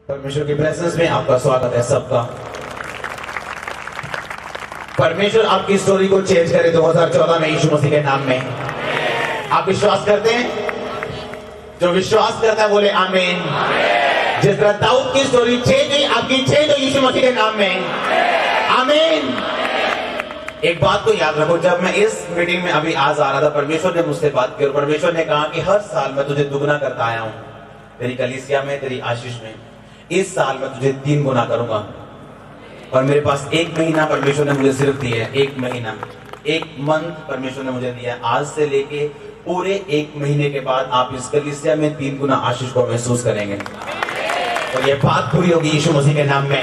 परमेश्वर की प्रेजेंस में आपका स्वागत है सबका। परमेश्वर आपकी स्टोरी को चेंज करे 2014 में यीशु मसीह के नाम में। आप विश्वास करते हैं? जो विश्वास करता है बोले आमीन। जिस तरह दाऊद की स्टोरी चेंज हुई, आपकी चेंज हो यीशु मसीह के नाम में। आमीन। एक बात को याद रखो, जब मैं इस मीटिंग में अभी आज आ रहा था, परमेश्वर ने मुझसे बात की और परमेश्वर ने कहा कि हर साल मैं तुझे दुगना करता आया हूं, तेरी कलीसिया में, तेरी आशीष में। इस साल मैं तुझे 3 गुना करूंगा। और मेरे पास 1 महीना परमेश्वर ने मुझे सिर्फ दिया है, 1 महीना, 1 मंथ परमेश्वर ने मुझे दिया है। आज से लेके पूरे 1 महीने के बाद आप इस कलीसिया में 3 गुना आशीष को महसूस करेंगे। और ये बात पूरी होगी यीशु मसीह के नाम में।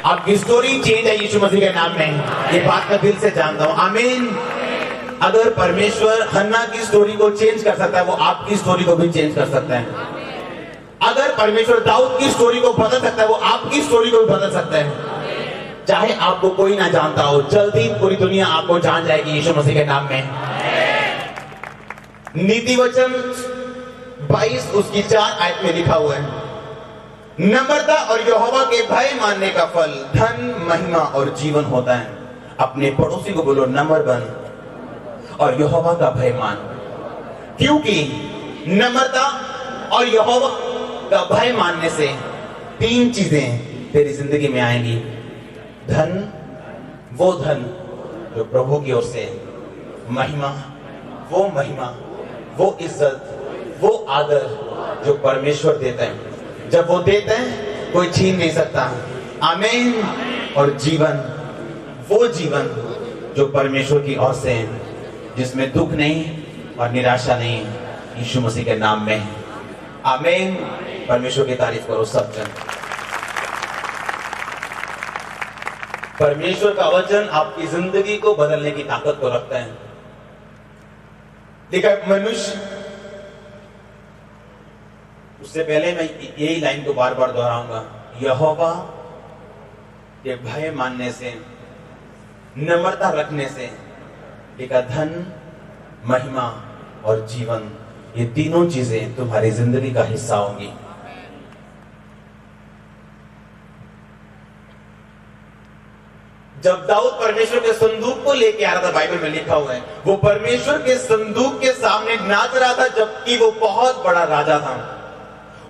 आपकी स्टोरी चेंज है यीशु मसीह के नाम में। ये बात मैं दिल से जानता हूं। आमीन। अगर परमेश्वर हन्ना की स्टोरी को चेंज कर सकता है, वो आपकी स्टोरी को भी चेंज कर सकता है। अगर परमेश्वर दाऊद की स्टोरी को बदल सकता है, वो आपकी स्टोरी को भी बदल सकता है। चाहे आपको कोई ना जानता हो, जल्दी पूरी दुनिया आपको जान जाएगी यीशु मसीह के नाम में। नीति वचन 22 उसकी 4 आयत में लिखा हुआ है, नम्रता और यहोवा के भय मानने का फल धन, महिमा और जीवन होता है। अपने पड़ोसी को बोलो, नम्र बन और यहोवा का भय मान। क्योंकि नम्रता और यहोवा का भय मानने से 3 चीजें तेरी जिंदगी में आएंगी। धन, वो धन जो प्रभु की ओर से, महिमा, वो इज्जत, वो आदर जो परमेश्वर देता है। जब वो देते हैं कोई छीन नहीं सकता। आमीन। और जीवन, वो जीवन जो परमेश्वर की ओर से है, जिसमें दुख नहीं और निराशा नहीं, यीशु मसीह के नाम में। आमीन। परमेश्वर की तारीफ करो सब जन। परमेश्वर का वचन आपकी जिंदगी को बदलने की ताकत को रखता है। देखा, मनुष्य, उससे पहले मैं यही लाइन को बार बार दोहराऊंगा, यहोवा के भय मानने से, नम्रता रखने से, देखा, धन, महिमा और जीवन, ये तीनों चीजें तुम्हारी जिंदगी का हिस्सा होंगी। जब दाऊद परमेश्वर के संदूक को लेके आ रहा था, बाइबल में लिखा हुआ है, वो परमेश्वर के संदूक के सामने नाच रहा था, जबकि वो बहुत बड़ा राजा था।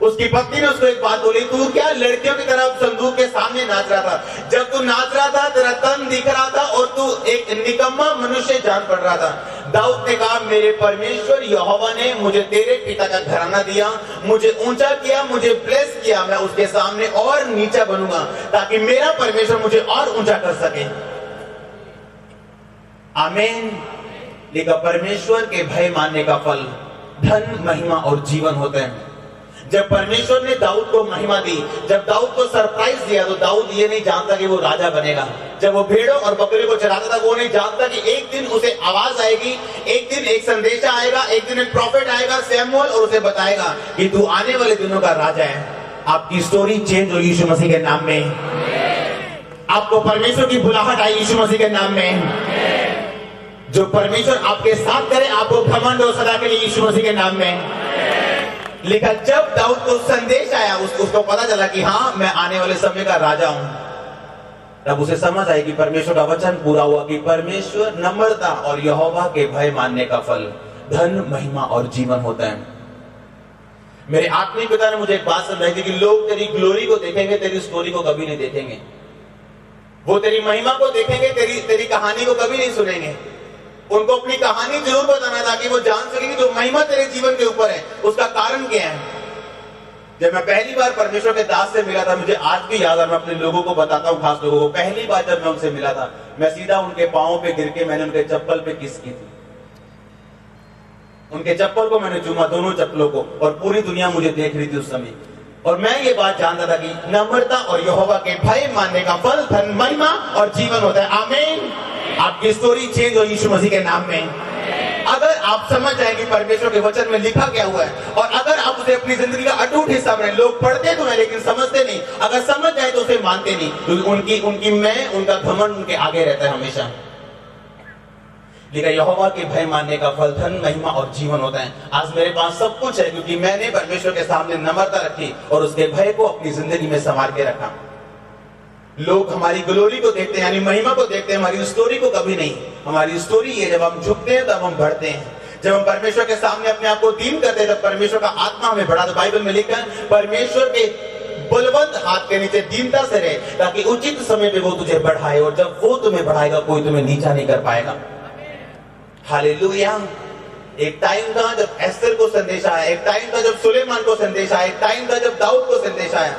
उसकी पत्नी ने उसको एक बात बोली, तू क्या लड़कियों की तरह संदूक के सामने नाच रहा था? जब तू नाच रहा था, तेरा तन दिख रहा था और तू एक निकम्मा मनुष्य जान पड़ रहा था। दाऊद ने कहा, मेरे परमेश्वर यहोवा ने मुझे तेरे पिता का घराना दिया, मुझे ऊंचा किया, मुझे ब्लेस किया, मैं उसके सामने और नीचा बनूंगा ताकि मेरा परमेश्वर मुझे और ऊंचा कर सके। आमीन। लेकिन परमेश्वर के भय मानने का फल धन, महिमा और जीवन होते हैं। जब परमेश्वर ने दाऊद को महिमा दी, जब दाऊद को सरप्राइज दिया, तो दाऊद ये नहीं जानता कि वो राजा बनेगा। जब वो भेड़ों और बकरियों को चराता था, वो नहीं जानता कि एक दिन उसे आवाज आएगी, एक दिन एक संदेशा आएगा, एक दिन एक प्रॉफिट आएगा, सैमुअल, और उसे बताएगा कि तू आने वाले दिनों का राजा है। आपकी स्टोरी चेंज हो यीशु मसीह के नाम में। आपको परमेश्वर की बुलाहट आई यीशु मसीह के नाम में। जो परमेश्वर आपके साथ करे, आपको घमंड हो सदा के लिए यीशु मसीह के नाम में। लेकिन जब दाऊद को संदेश आया, उसको पता चला कि हाँ, मैं आने वाले समय का राजा हूं, तब उसे समझ आई कि परमेश्वर का वचन पूरा हुआ कि परमेश्वर, नम्रता और यहोवा के भय मानने का फल धन, महिमा और जीवन होता है। मेरे आत्मिक पिता ने मुझे एक बात समझाई थी कि लोग तेरी ग्लोरी को देखेंगे, तेरी स्टोरी को कभी नहीं देखेंगे। वो तेरी महिमा को देखेंगे, तेरी कहानी को कभी नहीं सुनेंगे। उनको अपनी कहानी जरूर बताना ताकि वो जान सके कि जो महिमा तेरे जीवन के ऊपर है, उसका कारण क्या है। जब मैं पहली बार परमेश्वर के दास से मिला था, मुझे आज भी याद है, मैं अपने लोगों को बताता हूँ, खास लोगों को, पहली बार जब मैं उनसे मिला था, मैं सीधा उनके पांव पे गिर के मैंने उनके चप्पल पे किस की थी। उनके चप्पल को मैंने चूमा, दोनों चप्पलों को, और पूरी दुनिया मुझे देख रही थी उस समय। और मैं ये बात जानता था कि नम्रता और यहोवा के भय मानने का फल धन, महिमा और जीवन होता है। आमीन। आपकी स्टोरी चेंज हो यीशु मसीह के नाम में। अगर आप समझ जाए कि परमेश्वर के वचन में लिखा क्या हुआ है, और अगर आप उसे अपनी जिंदगी का अटूट हिस्सा बनाए। लोग पढ़ते तो हैं लेकिन समझते नहीं। अगर समझ जाए तो उसे मानते नहीं, क्योंकि उनकी मैं, उनका घमंड उनके आगे रहता है हमेशा। लेकिन यहोवा के भय मानने का फल धन, महिमा और जीवन होता है। आज मेरे पास सब कुछ है क्योंकि मैंने परमेश्वर के सामने नम्रता रखी और उसके भय को अपनी जिंदगी में संवार के रखा। लोग हमारी ग्लोरी को देखते हैं, यानी महिमा को देखते हैं, हमारी स्टोरी को कभी नहीं। हमारी स्टोरी ये, जब हम झुकते हैं तब हम बढ़ते हैं। जब हम परमेश्वर के सामने अपने आप को दीन करते हैं तब परमेश्वर का आत्मा हमें बढ़ा। तो बाइबल में लिखा है, परमेश्वर के बलवंत हाथ के नीचे दीनता से रहे ताकि उचित समय पे वो तुझे बढ़ाए, और जब वो तुम्हें बढ़ाएगा कोई तुम्हें नीचा नहीं कर पाएगा। हालेलुया। एक टाइम था जब एस्तर को संदेश आया, एक टाइम था जब सुलेमान को संदेश आया, एक टाइम था जब दाऊद को संदेश आया,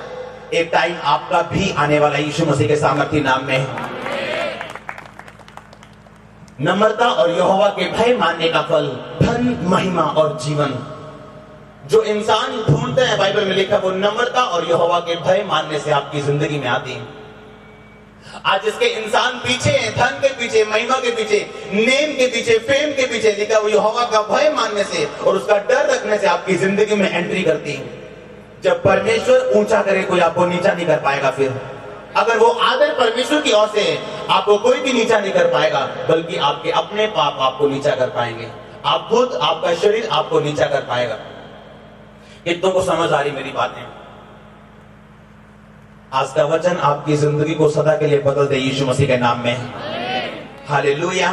एक टाइम आपका भी आने वाला यीशु मसीह के सामर्थ्य नाम में। नम्रता और यहोवा के भय मानने का फल धन, महिमा और जीवन। जो इंसान ढूंढते हैं, बाइबल में लिखा, वो नम्रता और यहोवा के भय मानने से आपकी जिंदगी में आती है। आज जिसके इंसान पीछे हैं, धन के पीछे, महिमा के पीछे, नेम के पीछे, फेम के पीछे, लिखा वो यहोवा का भय मानने से और उसका डर रखने से आपकी जिंदगी में एंट्री करती है। जब परमेश्वर ऊंचा करे कोई आपको नीचा नहीं कर पाएगा। फिर अगर वो आदर परमेश्वर की ओर से है, आपको कोई भी नीचा नहीं कर पाएगा, बल्कि आपके अपने पाप आपको नीचा कर पाएंगे। आप खुद, आपका शरीर आपको नीचा कर पाएगा। कितनों को समझ आ रही मेरी बातें? आज का वचन आपकी जिंदगी को सदा के लिए बदल दे यीशु मसीह के नाम में। हालेलुया।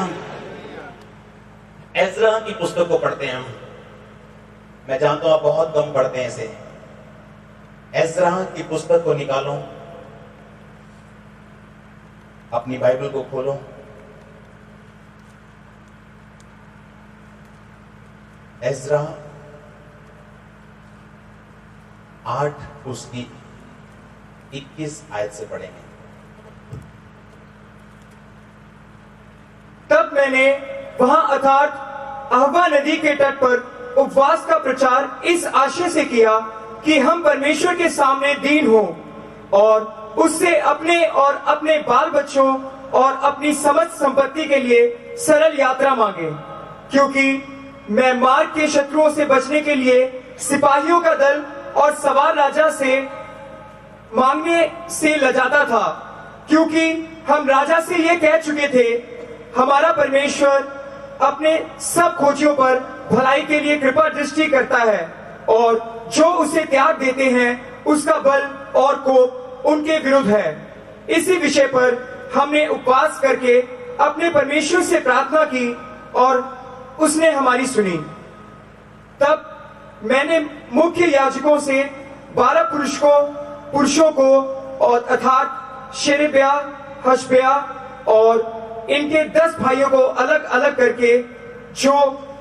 एज़रा की पुस्तक को पढ़ते हैं हम। मैं जानता हूं आप बहुत कम पढ़ते हैं इसे। एज़रा की पुस्तक को निकालो, अपनी बाइबल को खोलो। एज़रा 8 उसकी 21 आयत से पढ़ेंगे। तब मैंने वहां अर्थात अहवा नदी के तट पर उपवास का प्रचार इस आशय से किया कि हम परमेश्वर के सामने दीन हों और उससे अपने और अपने बाल बच्चों और अपनी समस्त संपत्ति के लिए सरल यात्रा मांगे, क्योंकि मैं मार्ग के शत्रुओं से बचने के लिए सिपाहियों का दल और सवार राजा से मांगने से लजाता था, क्योंकि हम राजा से यह कह चुके थे, हमारा परमेश्वर अपने सब खोजियों पर भलाई के लिए कृपा दृष्टि करता है और जो उसे त्याग देते हैं उसका बल और कोप उनके विरुद्ध है। इसी विषय पर हमने उपवास करके अपने परमेश्वर से प्रार्थना की और उसने हमारी सुनी। तब मैंने मुख्य याजकों से 12 पुरुषों को और अर्थात शेरेब्या, हशब्या और इनके 10 भाइयों को अलग अलग करके, जो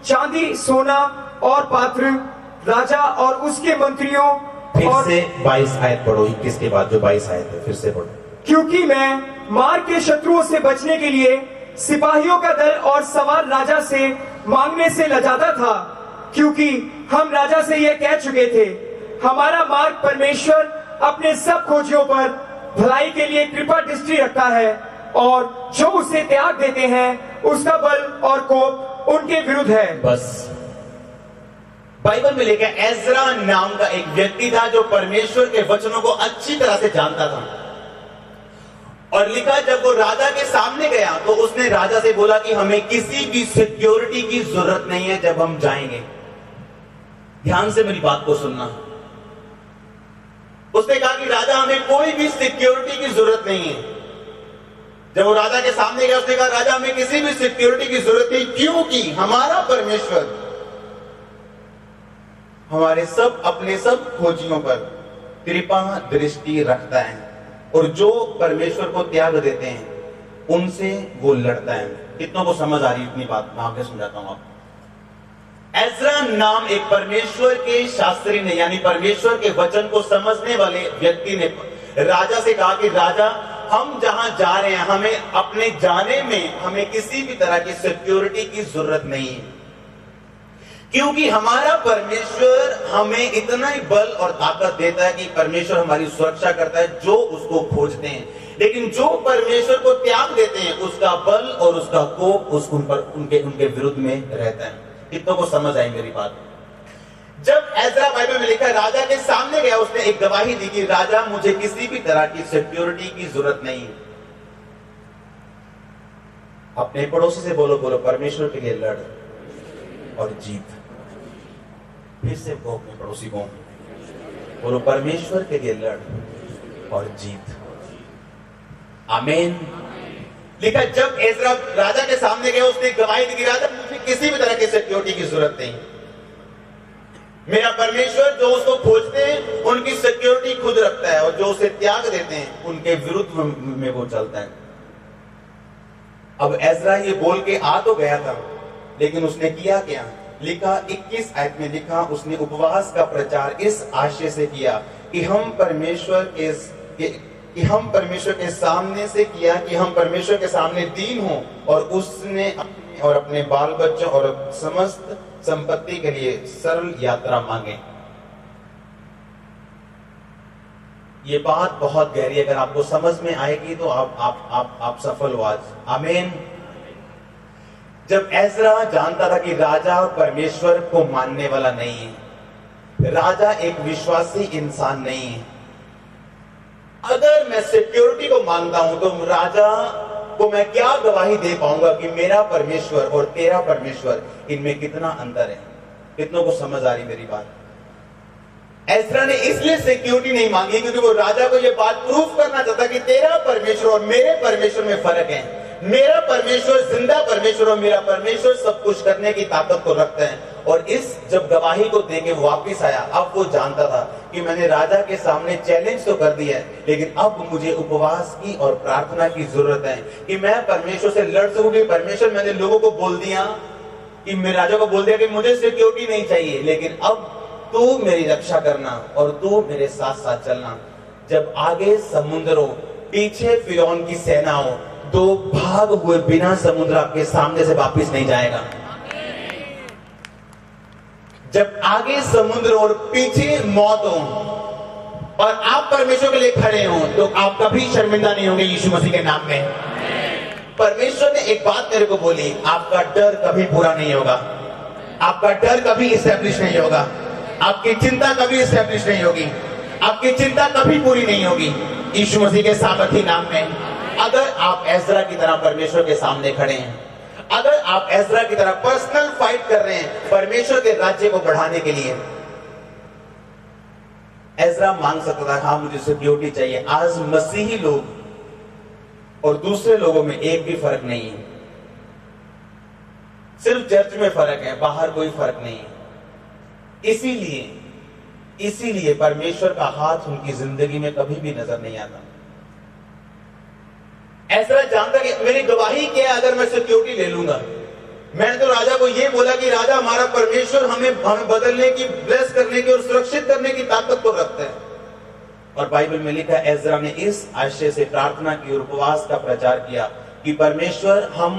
चांदी, सोना और पात्र राजा और उसके मंत्रियों, फिर से 22 आयत पढ़ो, 21 के बाद जो 22 आयत है फिर से पढ़ो। क्योंकि मैं मार्ग के शत्रुओं से बचने के लिए सिपाहियों का दल और सवार राजा से मांगने से लजाता था, क्योंकि हम राजा से यह कह चुके थे, हमारा मार्ग परमेश्वर अपने सब खोजियों पर भलाई के लिए कृपा दृष्टि रखता है और जो उसे त्याग देते हैं उसका बल और कोप उनके विरुद्ध है। बस बाइबल में लिखा है, एज़रा नाम का एक व्यक्ति था जो परमेश्वर के वचनों को अच्छी तरह से जानता था, और लिखा जब वो राजा के सामने गया तो उसने राजा से बोला कि हमें किसी भी सिक्योरिटी की जरूरत नहीं है जब हम जाएंगे। ध्यान से मेरी बात को सुनना। उसने कहा कि राजा हमें कोई भी सिक्योरिटी की जरूरत नहीं है। जब वो राजा के सामने गया उसने कहा, राजा हमें किसी भी सिक्योरिटी की जरूरत नहीं, क्योंकि हमारा परमेश्वर हमारे सब अपने सब खोजियों पर कृपा दृष्टि रखता है और जो परमेश्वर को त्याग देते हैं उनसे वो लड़ता है। कितनों को समझ आ रही है इतनी बात? मैं आगे समझाता हूं आपको। एज़रा नाम एक परमेश्वर के शास्त्री ने, यानी परमेश्वर के वचन को समझने वाले व्यक्ति ने राजा से कहा कि राजा, हम जहां जा रहे हैं हमें अपने जाने में हमें किसी भी तरह की सिक्योरिटी की जरूरत नहीं है, क्योंकि हमारा परमेश्वर हमें इतना ही बल और ताकत देता है कि परमेश्वर हमारी सुरक्षा करता है जो उसको खोजते हैं। लेकिन जो परमेश्वर को त्याग देते हैं उसका बल और उसका कोप उनके विरुद्ध में रहता है। कितनों को समझ आई मेरी बात? जब एज़रा बाइबल में लिखा राजा के सामने गया, उसने एक गवाही दी कि राजा मुझे किसी भी तरह की सिक्योरिटी की जरूरत नहीं है। अपने पड़ोसी से बोलो, बोलो परमेश्वर के लिए लड़ और जीत। फिर से वो अपने पड़ोसी को बोलो, परमेश्वर के लिए लड़ और जीत। आमीन। लिखा जब एजरा राजा के सामने गया, उसने गवाही दी, राजा मुझे किसी भी तरह की सिक्योरिटी की जरूरत नहीं, मेरा परमेश्वर जो उसको खोजते हैं उनकी सिक्योरिटी खुद रखता है, और जो उसे त्याग देते हैं उनके विरुद्ध में वो चलता है। अब एजरा ये बोल के आ तो गया था, लेकिन उसने किया क्या? लिखा 21 आयत में लिखा, उसने उपवास का प्रचार इस आशय से किया कि हम परमेश्वर के सामने से किया कि हम परमेश्वर के सामने दीन हो, और उसने और अपने बाल बच्चों और समस्त संपत्ति के लिए सरल यात्रा मांगे। ये बात बहुत गहरी, अगर आपको समझ में आएगी तो आप सफल हो आज। आमीन। जब एजरा जानता था कि राजा परमेश्वर को मानने वाला नहीं है, राजा एक विश्वासी इंसान नहीं है, अगर मैं सिक्योरिटी को मानता हूं तो राजा को मैं क्या गवाही दे पाऊंगा कि मेरा परमेश्वर और तेरा परमेश्वर, इनमें कितना अंतर है? कितनों को समझ आ रही मेरी बात? एजरा ने इसलिए सिक्योरिटी नहीं मांगी क्योंकि वो राजा को यह बात प्रूफ करना चाहता कि तेरा परमेश्वर और मेरे परमेश्वर में फर्क है। मेरा परमेश्वर जिंदा परमेश्वर और मेरा परमेश्वर सब कुछ करने की ताकत को रखता है। और इस जब गवाही को देके वापस आया, अब वो जानता था कि मैंने राजा के सामने चैलेंज तो कर दिया है, लेकिन अब मुझे उपवास की और प्रार्थना की जरूरत है कि मैं परमेश्वर से लड़ सकूं। कि परमेश्वर, मैंने लोगों को बोल दिया कि मैं राजा को बोल दिया कि मुझे सिक्योरिटी नहीं चाहिए, लेकिन अब तू मेरी रक्षा करना और तू मेरे साथ साथ चलना। जब आगे समुद्र हो, पीछे फिरौन की सेना हो, तो भाग हुए बिना समुद्र आपके सामने से वापस नहीं जाएगा। जब आगे समुद्र और पीछे मौत हो और आप परमेश्वर के लिए खड़े हो, तो आप कभी शर्मिंदा नहीं होंगे यीशु मसीह के नाम में। परमेश्वर ने एक बात मेरे को बोली, आपका डर कभी पूरा नहीं होगा, आपका डर कभी इस्टेब्लिश नहीं होगा, आपकी चिंता कभी इस्टेब्लिश नहीं होगी, आपकी चिंता कभी पूरी नहीं होगी यीशु मसीह के सामर्थी नाम में। अगर आप एजरा की तरह परमेश्वर के सामने खड़े हैं, अगर आप एजरा की तरह पर्सनल फाइट कर रहे हैं परमेश्वर के राज्य को बढ़ाने के लिए। एजरा मांग सकता था, हाँ मुझे सिक्योरिटी चाहिए। आज मसीही लोग और दूसरे लोगों में एक भी फर्क नहीं है, सिर्फ चर्च में फर्क है, बाहर कोई फर्क नहीं है। इसीलिए परमेश्वर का हाथ उनकी जिंदगी में कभी भी नजर नहीं आता। ऐसा जानता कि मेरी गवाही क्या है अगर मैं सिक्योरिटी ले लूंगा। मैंने तो राजा को यह बोला कि राजा हमारा परमेश्वर हमें बदलने की, ब्लेस करने की और सुरक्षित करने की ताकत को रखता है। और बाइबल में लिखा है एजरा ने इस आशय से प्रार्थना की और उपवास का प्रचार किया कि परमेश्वर, हम,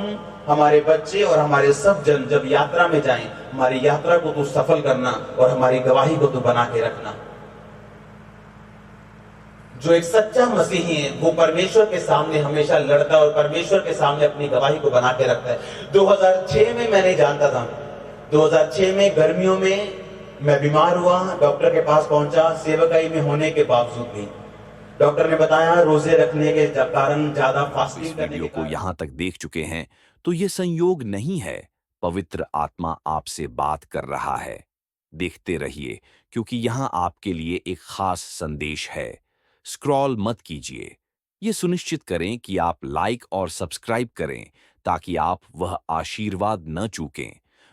हमारे बच्चे और हमारे सब जन जब यात्रा में जाएं, हमारी यात्रा को तू सफल करना और हमारी गवाही को तू बना के रखना। जो एक सच्चा मसीही है वो परमेश्वर के सामने हमेशा लड़ता है और परमेश्वर के सामने अपनी गवाही को बना के रखता है। 2006 में मैं नहीं जानता था, 2006 में गर्मियों में मैं बीमार हुआ, डॉक्टर के पास पहुंचा, सेवकाई में होने के बावजूद भी डॉक्टर ने बताया रोजे रखने के कारण, ज्यादा फास्टिंग करने के वीडियो को यहाँ तक देख चुके हैं तो ये संयोग नहीं है, पवित्र आत्मा आपसे बात कर रहा है। देखते रहिए क्योंकि यहाँ आपके लिए एक खास संदेश है। स्क्रॉल मत कीजिए, ये सुनिश्चित करें कि आप लाइक और सब्सक्राइब करें ताकि आप वह आशीर्वाद न चूकें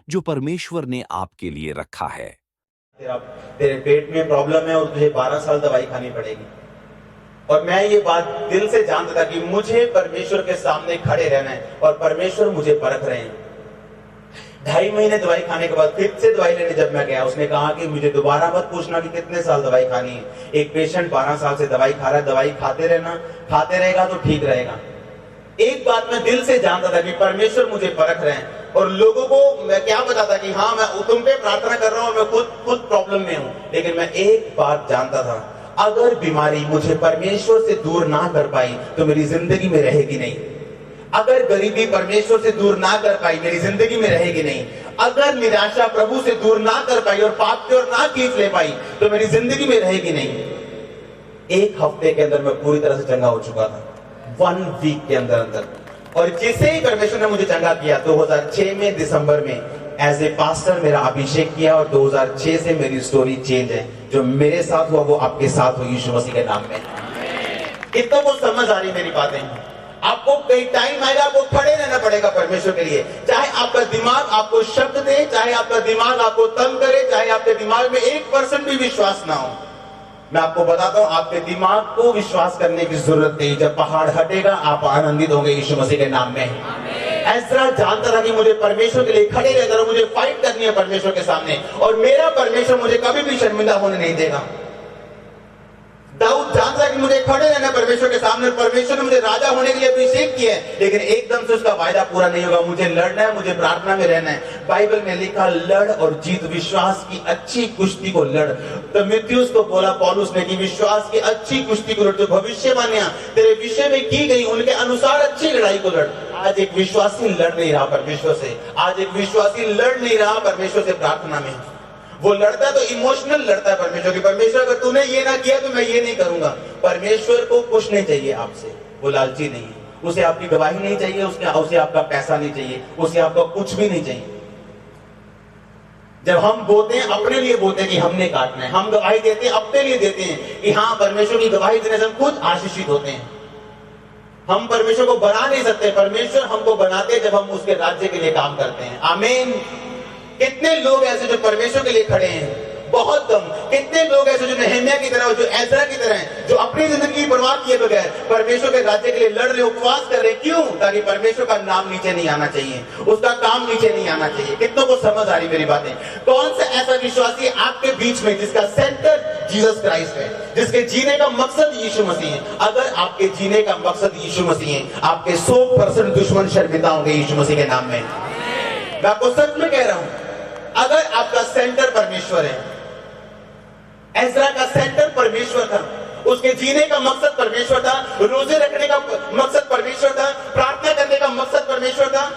जो परमेश्वर ने आपके लिए रखा है। तेरे पेट में प्रॉब्लम है और तुझे 12 साल दवाई खानी पड़ेगी। और मैं ये बात दिल से जानता था कि मुझे परमेश्वर के सामने खड़े रहना है और परमेश्वर मुझे परख रहे हैं। 2.5 महीने दवाई खाने के बाद फिर से दवाई लेने जब मैं गया, उसने कहा कि मुझे दोबारा मत पूछना कि कितने साल दवाई खानी है। एक पेशेंट 12 साल से दवाई खा रहा है, दवाई खाते रहना, खाते रहेगा तो ठीक रहेगा। एक बात मैं दिल से जानता था कि परमेश्वर मुझे परख रहे हैं। और लोगों को मैं क्या बताता कि हाँ मैं तुम पे प्रार्थना कर रहा हूं, मैं खुद प्रॉब्लम में हूं, लेकिन मैं एक बात जानता था, अगर बीमारी मुझे परमेश्वर से दूर ना कर पाई तो मेरी जिंदगी में रहेगी नहीं। अगर गरीबी परमेश्वर से दूर ना कर पाई मेरी जिंदगी में रहेगी नहीं। अगर निराशा प्रभु से दूर ना कर पाई और पाप की ओर ना खींच ले पाई तो मेरी जिंदगी में रहेगी नहीं। 1 हफ्ते के अंदर मैं पूरी तरह से चंगा हो चुका था, 1 वीक के अंदर अंदर। और जिसे ही परमेश्वर ने मुझे चंगा किया 2006 में दिसंबर में एज ए पास्टर मेरा अभिषेक किया, और 2006 से मेरी स्टोरी चेंज है। जो मेरे साथ हुआ वो आपके साथ हो यीशु मसीह के नाम में। कितना को समझ आ रही मेरी बातें? आपको कई टाइम आएगा, आपको खड़े रहना पड़ेगा परमेश्वर के लिए। चाहे आपका दिमाग आपको शब्द दे, चाहे आपका दिमाग आपको तंग करे, चाहे आपके दिमाग में 1% भी विश्वास ना हो, मैं आपको बताता हूं आपके दिमाग को विश्वास करने की जरूरत नहीं। जब पहाड़ हटेगा आप आनंदित होंगे यीशु मसीह के नाम में। एज़रा जानता था कि मुझे परमेश्वर के लिए खड़े रहना, मुझे फाइट करनी है परमेश्वर के सामने, और मेरा परमेश्वर मुझे कभी भी शर्मिंदा होने नहीं देगा। दाऊद जानता है कि मुझे खड़े रहना परमेश्वर के सामने, परमेश्वर ने मुझे राजा होने के लिए अभिषेक किया है, लेकिन एकदम से उसका वायदा पूरा नहीं होगा। मुझे लड़ना है, मुझे प्रार्थना में रहना है। बाइबल में लिखा लड़ और जीत, विश्वास की अच्छी कुश्ती को लड़। तो मित्युस को बोला पौलुस ने कि विश्वास की अच्छी कुश्ती को लड़, जो भविष्यवाणियां तेरे विषय में की गई उनके अनुसार अच्छी लड़ाई को लड़। आज एक विश्वासी लड़ नहीं रहा परमेश्वर से, आज एक विश्वासी लड़ नहीं रहा परमेश्वर से प्रार्थना में। वो लड़ता है तो इमोशनल लड़ता है परमेश्वर की। परमेश्वर अगर तूने ये ना किया तो मैं ये नहीं करूंगा। परमेश्वर को कुछ नहीं चाहिए आपसे, वो लालची नहीं है। उसे आपकी गवाही नहीं चाहिए, उसे आपका पैसा नहीं चाहिए, उसे आपका कुछ भी नहीं चाहिए। जब हम बोलते हैं अपने लिए बोलते हैं कि हमने काटना है, हम गवाही देते हैं अपने लिए देते हैं कि हाँ परमेश्वर की गवाही देने से हम खुद आशीषित होते हैं। हम परमेश्वर को बना नहीं सकते, परमेश्वर हमको बनाते हैं जब हम उसके राज्य के लिए काम करते हैं। आमीन। कितने लोग ऐसे जो परमेश्वर के लिए खड़े हैं? बहुत कम। कितने लोग ऐसे जो नहम्याह की तरह, जो एज़रा की तरह हैं, जो अपनी जिंदगी की परवाह किए बगैर परमेश्वर के राज्य के लिए लड़ रहे, उपवास कर रहे। क्यों? ताकि परमेश्वर का नाम नीचे नहीं आना चाहिए, उसका काम नीचे नहीं आना चाहिए। कितनों को समझ आ रही मेरी बातें? कौन सा ऐसा विश्वासी आपके बीच में जिसका सेंटर जीसस क्राइस्ट है, जिसके जीने का मकसद यीशु मसीह है? अगर आपके जीने का मकसद यीशु मसीह है, आपके 100% दुश्मन शर्मिंदा होंगे यीशु मसीह के नाम में। मैं आपको सच में कह रहा हूं, अगर आपका सेंटर परमेश्वर है, एज़रा का सेंटर परमेश्वर था, उसके जीने का मकसद परमेश्वर था, रोजे रखने का मकसद परमेश्वर था, प्रार्थना करने का मकसद परमेश्वर था,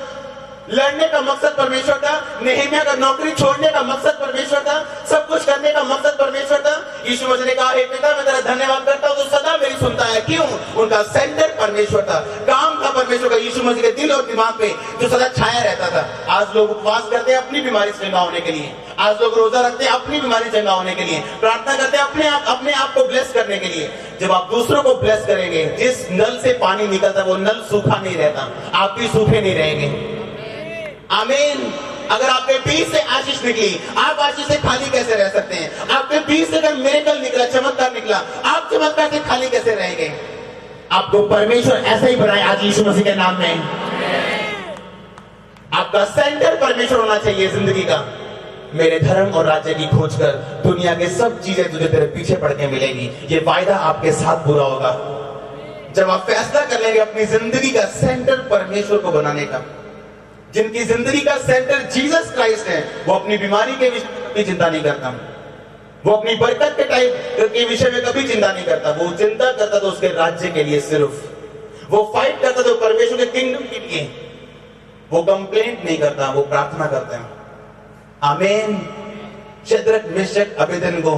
लड़ने का मकसद परमेश्वर था, नहम्याह का नौकरी छोड़ने का मकसद परमेश्वर था, सब कुछ करने का मकसद परमेश्वर था। यीशु मसीह ने कहा, हे पिता मैं तेरा धन्यवाद करता हूं, तो सदा मेरी सुनता है। क्यों? उनका सेंटर परमेश्वर था, काम था परमेश्वर का यीशु मसीह के दिल और दिमाग पे, जो सदा छाया रहता था। आज लोग उपवास करते हैं अपनी बीमारी से चंगा होने के लिए, आज लोग रोजा रखते हैं अपनी बीमारी चंगा होने के लिए, प्रार्थना करते हैं अपने आप को ब्लेस करने के लिए। जब आप दूसरों को ब्लेस करेंगे, जिस नल से पानी निकलता वो नल सूखा नहीं रहता, आप भी सूखे नहीं रहेंगे। आमीन। अगर आपके बीच से आशीष निकली, आप आशीष से खाली कैसे रह सकते हैं? आपके बीच से अगर मिरेकल निकला, चमत्कार निकला, आप चमत्कार से खाली कैसे रहेंगे? आपको परमेश्वर ऐसा ही बनाए आज यीशु मसीह के नाम में। आपका सेंटर परमेश्वर होना चाहिए जिंदगी का। मेरे धर्म और राज्य की खोज कर दुनिया के सब चीजें तुझे तेरे पीछे पड़ के मिलेगी। ये वायदा आपके साथ पूरा होगा जब आप फैसला कर लेंगे अपनी जिंदगी का सेंटर परमेश्वर को बनाने का। जिनकी जिंदगी का सेंटर जीसस क्राइस्ट है, वो अपनी बीमारी के विषय में कभी चिंता नहीं करता, वो अपनी बरकत के टाइप के विषय में कभी चिंता नहीं करता। वो चिंता करता तो उसके राज्य के लिए, सिर्फ वो फाइट करता तो परमेश्वर के किंगडम के लिए। वो कंप्लेंट नहीं करता, वो प्रार्थना करता है। आमीन। शद्रक मेशक अबेदनगो,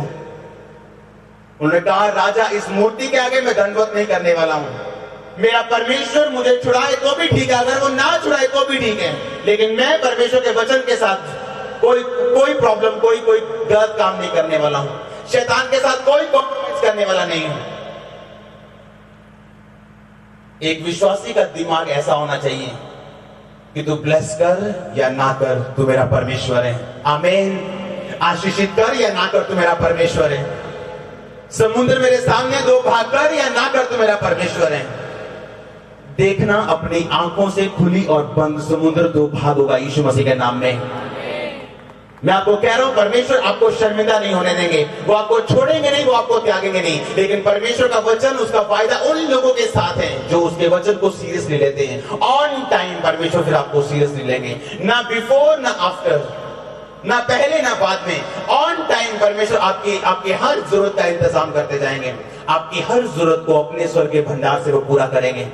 उन्होंने कहा राजा इस मूर्ति के आगे मैं दंडवत नहीं करने वाला हूं। मेरा परमेश्वर मुझे छुड़ाए तो भी ठीक है, अगर वो ना छुड़ाए तो भी ठीक है, लेकिन मैं परमेश्वर के वचन के साथ कोई प्रॉब्लम, कोई गलत काम नहीं करने वाला हूं। शैतान के साथ कोई कॉम्प्रोमाइज करने वाला नहीं हूं। एक विश्वासी का दिमाग ऐसा होना चाहिए कि तू ब्लेस कर या ना कर, तू मेरा परमेश्वर है। आमीन। आशीषित कर या ना कर, तू मेरा परमेश्वर है। समुद्र मेरे सामने दो भाग कर या ना कर, तू मेरा परमेश्वर है। देखना अपनी आंखों से खुली और बंद समुद्र दो भाग होगा यीशु मसीह के नाम में। मैं आपको कह रहा हूं परमेश्वर आपको शर्मिंदा नहीं होने देंगे, वो आपको छोड़ेंगे नहीं, वो आपको त्यागेंगे नहीं। लेकिन परमेश्वर का वचन, उसका वायदा उन लोगों के साथ है जो उसके वचन को सीरियसली लेते हैं। ऑन टाइम परमेश्वर फिर आपको सीरियसली लेंगे, ना बिफोर ना आफ्टर, ना पहले ना बाद में। ऑन टाइम परमेश्वर आपकी हर जरूरत का इंतजाम करते जाएंगे। आपकी हर जरूरत को अपने स्वर्गीय भंडार से वो पूरा करेंगे।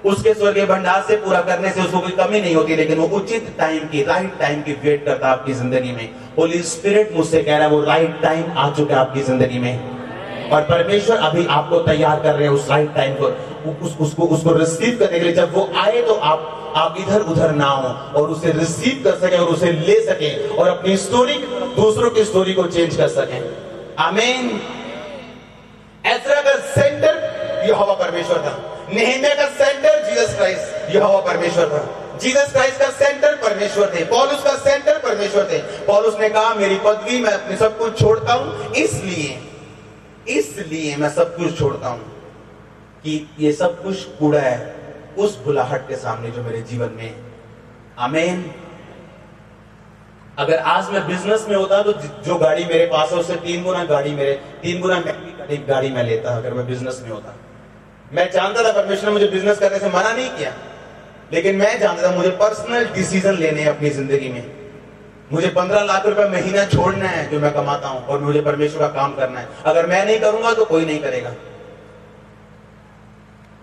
उसके स्वर्गीय भंडार से पूरा करने से उसको कोई कमी नहीं होती, लेकिन वो उचित टाइम की, राइट टाइम की वेट करता है आपकी जिंदगी में। होली स्पिरिट मुझसे कह रहा है वो राइट टाइम आ चुका है आपकी जिंदगी में। और परमेश्वर अभी आपको तैयार कर रहे हैं उस राइट टाइम को उसको रिसीव करने के लिए। जब वो आए तो आप इधर उधर ना हो और उसे रिसीव कर सके और उसे ले सके और अपनी स्टोरी दूसरों की स्टोरी को चेंज कर सके। आमीन। एज़रा का सेंटर यहोवा परमेश्वर था। नेहमिया का सेंटर जीसस क्राइस्ट यहोवा परमेश्वर था। जीसस क्राइस्ट का सेंटर परमेश्वर थे। पौलुस का सेंटर परमेश्वर थे। पौलुस ने कहा मेरी पदवी मैं अपने सब कुछ छोड़ता हूं, इसलिए मैं सब कुछ छोड़ता हूं कि ये सब कुछ कूड़ा है उस बुलाहट के सामने जो मेरे जीवन में है। आमीन। अगर आज मैं बिजनेस में होता तो जो गाड़ी मेरे पास है उससे 3 गुना महंगी गाड़ी मैं लेता अगर मैं बिजनेस में होता। मैं जानता था परमेश्वर ने मुझे बिजनेस करने से मना नहीं किया, लेकिन मैं जानता था मुझे पर्सनल डिसीजन लेने हैं अपनी जिंदगी में। मुझे 15 लाख रुपए महीना छोड़ना है जो मैं कमाता हूं और मुझे परमेश्वर का काम करना है। अगर मैं नहीं करूंगा तो कोई नहीं करेगा।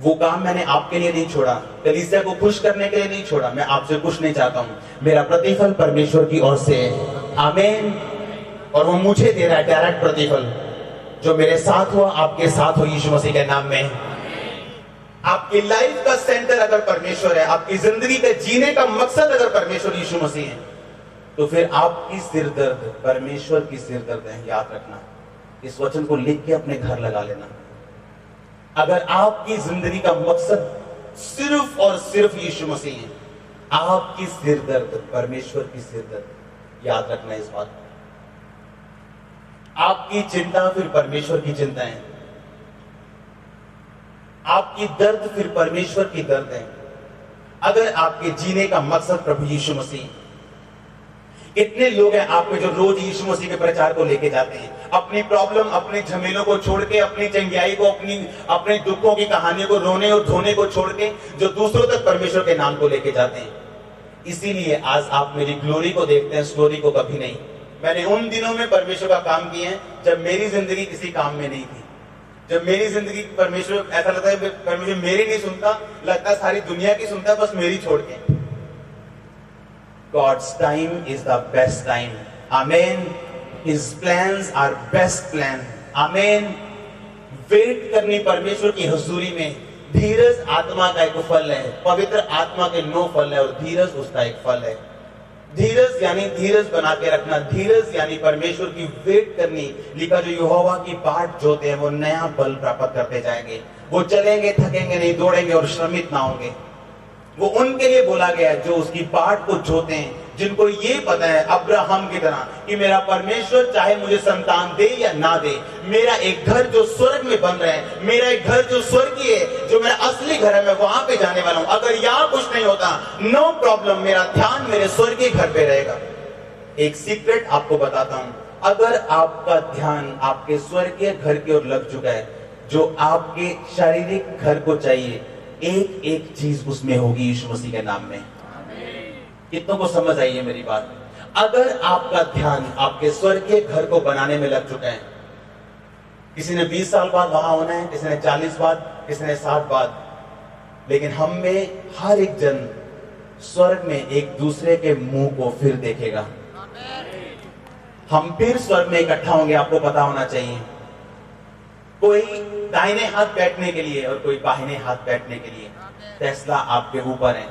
वो काम मैंने आपके लिए नहीं छोड़ा, कलीसिया को खुश करने के लिए नहीं छोड़ा। मैं आपसे कुछ नहीं चाहता हूं। मेरा प्रतिफल परमेश्वर की ओर से है। आमीन। और वो मुझे दे रहा है डायरेक्ट प्रतिफल। जो मेरे साथ हुआ आपके साथ हो यीशु मसीह के नाम में। आपकी लाइफ का सेंटर अगर परमेश्वर है, आपकी जिंदगी के जीने का मकसद अगर परमेश्वर यीशु मसीह है, तो फिर आपकी सिरदर्द परमेश्वर की सिरदर्द है। याद रखना, इस वचन को लिख के अपने घर लगा लेना। अगर आपकी जिंदगी का मकसद सिर्फ और सिर्फ यीशु मसीह है, आपकी सिरदर्द परमेश्वर की सिरदर्द। याद रखना इस बात। आपकी चिंता फिर परमेश्वर की चिंता है। आपकी दर्द फिर परमेश्वर की दर्द है। अगर आपके जीने का मकसद प्रभु यीशु मसीह। कितने लोग हैं आप में जो रोज यीशु मसीह के प्रचार को लेके जाते हैं, अपनी प्रॉब्लम अपने झमेलों को छोड़ के, अपनी चंगियाई को, अपने दुखों की कहानियों को, रोने और धोने को छोड़ के जो दूसरों तक परमेश्वर के नाम को लेके जाते हैं। इसीलिए आज आप मेरी ग्लोरी को देखते हैं, स्टोरी को कभी नहीं। मैंने उन दिनों में परमेश्वर का काम किए हैं जब मेरी जिंदगी किसी काम में नहीं थी। जब मेरी जिंदगी परमेश्वर ऐसा लगता है परमेश्वर मेरी नहीं सुनता, लगता है सारी दुनिया की सुनता है, बस मेरी छोड़ के। God's time is the best time. Amen. His plans are best plan. Amen. Wait करनी परमेश्वर की हुजूरी में। धीरज आत्मा का एक फल है, पवित्र आत्मा के 9 फल है और धीरज उसका एक फल है। धीरज यानी धीरज बना के रखना। धीरज यानी परमेश्वर की वेट करनी। लिखा जो यहोवा की बाट जोते हैं वो नया बल प्राप्त करते जाएंगे। वो चलेंगे, थकेंगे नहीं, दौड़ेंगे और श्रमित ना होंगे। वो उनके लिए बोला गया है जो उसकी बाट को जोते हैं, जिनको ये पता है अब्राहम की तरह कि मेरा परमेश्वर चाहे मुझे संतान दे या ना दे, मेरा एक घर जो स्वर्ग में बन रहा है, मेरा एक घर जो स्वर्गीय है, जो मेरा असली घर है, मैं वहां पे जाने वाला हूं। अगर यहां कुछ नहीं होता, नो प्रॉब्लम, मेरा ध्यान मेरे स्वर्गीय घर पे रहेगा। एक सीक्रेट आपको बताता हूं, अगर आपका ध्यान आपके स्वर्गीय घर की ओर लग चुका है, जो आपके शारीरिक घर को चाहिए, एक एक चीज उसमें होगी यीशु मसीह के नाम में। कितनों को समझ आई है मेरी बात? अगर आपका ध्यान आपके स्वर्गीय घर को बनाने में लग चुका है, किसी ने 20 साल बाद वहां होना है, किसी ने 40 बाद, किसी ने 60 बाद, लेकिन हम में हर एक जन स्वर्ग में एक दूसरे के मुंह को फिर देखेगा। हम फिर स्वर्ग में इकट्ठा होंगे, आपको पता होना चाहिए। कोई दाहिने हाथ बैठने के लिए और कोई बाहिने हाथ बैठने के लिए। फैसला आपके ऊपर है।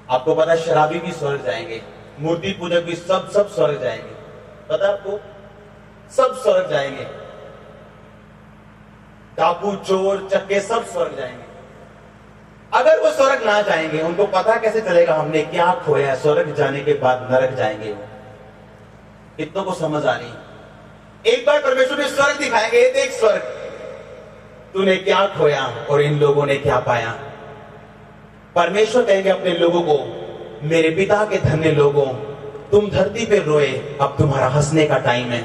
आपको पता है शराबी भी स्वर्ग जाएंगे, मूर्ति पूजक भी सब स्वर्ग जाएंगे। पता आपको? सब स्वर्ग जाएंगे। डाकू, चोर, चक्के सब स्वर्ग जाएंगे। अगर वो स्वर्ग ना जाएंगे, उनको पता कैसे चलेगा हमने क्या खोया? स्वर्ग जाने के बाद नरक जाएंगे वो। कितनों को समझ आ रही? एक बार परमेश्वर ने स्वर्ग दिखाएंगे, देख स्वर्ग, तूने क्या खोया और इन लोगों ने क्या पाया। परमेश्वर कहेंगे अपने लोगों को, मेरे पिता के धन्य लोगों, तुम धरती पे रोए, अब तुम्हारा हंसने का टाइम है।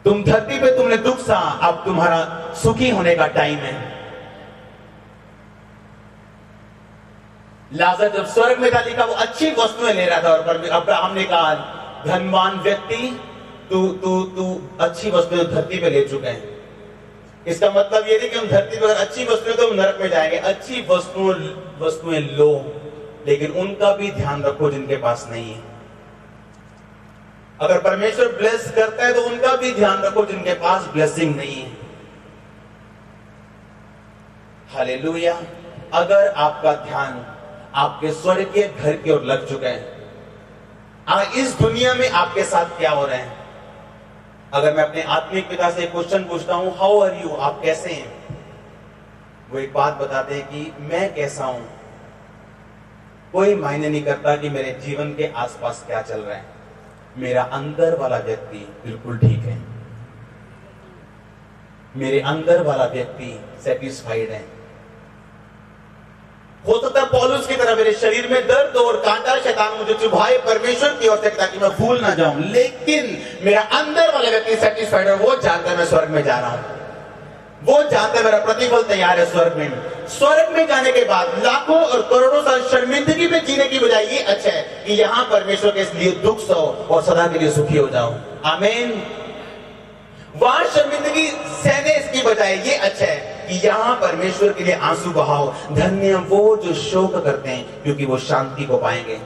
तुम धरती पे तुमने दुख सहा, अब तुम्हारा सुखी होने का टाइम है। लाजर जब स्वर्ग में था, लिखा वो अच्छी वस्तुएं ले रहा था और अब्राहम ने कहा, धनवान व्यक्ति, तू अच्छी वस्तुएं धरती पे ले चुके हैं। इसका मतलब ये नहीं कि हम धरती पर अच्छी वस्तुएं तो हम नरक में जाएंगे। अच्छी वस्तुएं लो, लेकिन उनका भी ध्यान रखो जिनके पास नहीं है। अगर परमेश्वर ब्लेस करता है तो उनका भी ध्यान रखो जिनके पास ब्लेसिंग नहीं है। हालेलुया। अगर आपका ध्यान आपके स्वर्गीय घर की ओर लग चुका है, इस दुनिया में आपके साथ क्या हो रहा है? अगर मैं अपने आत्मिक पिता से क्वेश्चन पूछता हूं, हाउ आर यू, आप कैसे हैं, वो एक बात बताते हैं कि मैं कैसा हूं, कोई मायने नहीं करता कि मेरे जीवन के आसपास क्या चल रहा है, मेरा अंदर वाला व्यक्ति बिल्कुल ठीक है, मेरे अंदर वाला व्यक्ति सेटिस्फाइड है। हो सकता है पौलुस की तरह मेरे शरीर में दर्द और कांटा शैतान मुझे चुभाए परमेश्वर की ओर से ताकि मैं भूल ना जाऊं, लेकिन मेरा अंदर वाला व्यक्ति सेटिस्फाइड है। वो जानता है मैं स्वर्ग में जा रहा हूं, वो जानता है मेरा प्रतिफल तैयार है स्वर्ग में। स्वर्ग में जाने के बाद लाखों और करोड़ों साल शर्मिंदगी में जीने की बजाय ये अच्छा है कि यहां परमेश्वर के लिए दुख सहो और सदा के लिए सुखी हो जाओ। आमीन। वहां शर्मिंदगी सहने इसकी बजाय ये अच्छा है कि यहां परमेश्वर के लिए आंसू बहाओ। धन्य वो जो शोक करते हैं क्योंकि वो शांति को पाएंगे।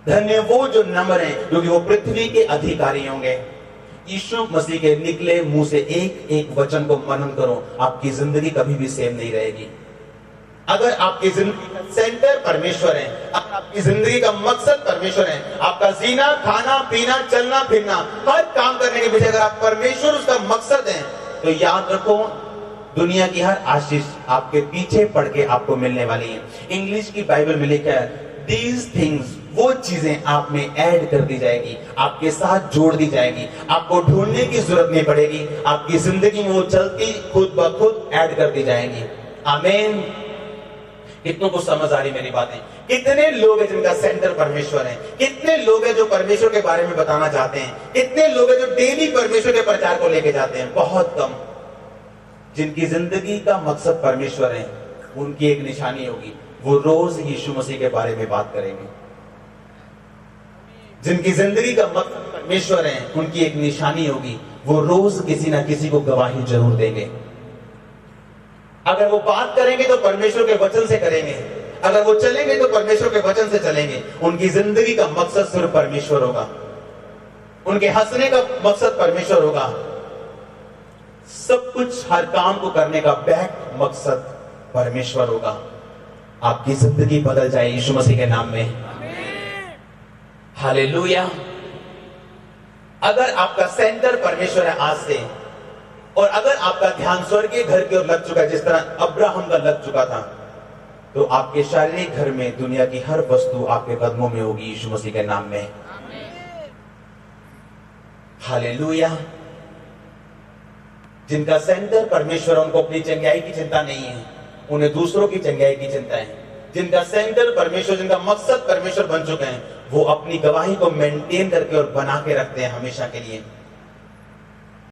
धन्य वो जो नम्र हैं क्योंकि वो पृथ्वी के अधिकारी होंगे। यीशु मसीह के निकले मुंह से एक एक वचन को मनन करो, आपकी जिंदगी कभी भी सेम नहीं रहेगी। अगर आपकी जिंदगी का सेंटर परमेश्वर है, अगर आपकी जिंदगी का मकसद परमेश्वर है, आपका जीना, खाना, पीना, चलना फिरना, हर काम करने के पीछे अगर आप परमेश्वर उसका मकसद है, तो याद रखो दुनिया की हर आशीष आपके पीछे पड़ के आपको मिलने वाली है। इंग्लिश की बाइबल में लिखा है दीज थिंग्स, वो चीजें आप में ऐड कर दी जाएगी, आपके साथ जोड़ दी जाएगी, आपको ढूंढने की जरूरत नहीं पड़ेगी, आपकी जिंदगी में वो चलती खुद ब खुद ऐड कर दी जाएंगी। आमीन। कितनों को समझ आ रही मेरी बातें? कितने लोग हैं जिनका सेंटर परमेश्वर है? कितने लोग हैं जो परमेश्वर के बारे में बताना चाहते हैं? कितने लोग हैं जो डेली परमेश्वर के प्रचार को लेके जाते हैं? बहुत कम। जिनकी जिंदगी का मकसद परमेश्वर है, उनकी एक निशानी होगी, वो रोज यीशु मसीह के बारे में बात करेंगे। जिनकी जिंदगी का मकसद परमेश्वर है, उनकी एक निशानी होगी, वो रोज किसी ना किसी को गवाही जरूर देंगे। अगर वो बात करेंगे तो परमेश्वर के वचन से करेंगे, अगर वो चलेंगे तो परमेश्वर के वचन से चलेंगे। उनकी जिंदगी का मकसद सिर्फ परमेश्वर होगा, उनके हंसने का मकसद परमेश्वर होगा। सब कुछ, हर काम को करने का बैक मकसद परमेश्वर होगा। आपकी जिंदगी बदल जाए यीशु मसीह के नाम में। हालेलुया। अगर आपका सेंटर परमेश्वर है आज से, और अगर आपका ध्यान स्वर्गीय घर की ओर लग चुका है जिस तरह अब्राहम का लग चुका था, तो आपके शारीरिक घर में दुनिया की हर वस्तु आपके कदमों में होगी यीशु मसीह के नाम में। हालेलुया। जिनका सेंटर परमेश्वर, उनको अपनी चंगाई की चिंता नहीं है, उन्हें दूसरों की चंगाई की चिंता है। जिनका सेंटर परमेश्वर, जिनका मकसद परमेश्वर बन चुके हैं, वो अपनी गवाही को मेंटेन करके और बना के रखते हैं हमेशा के लिए।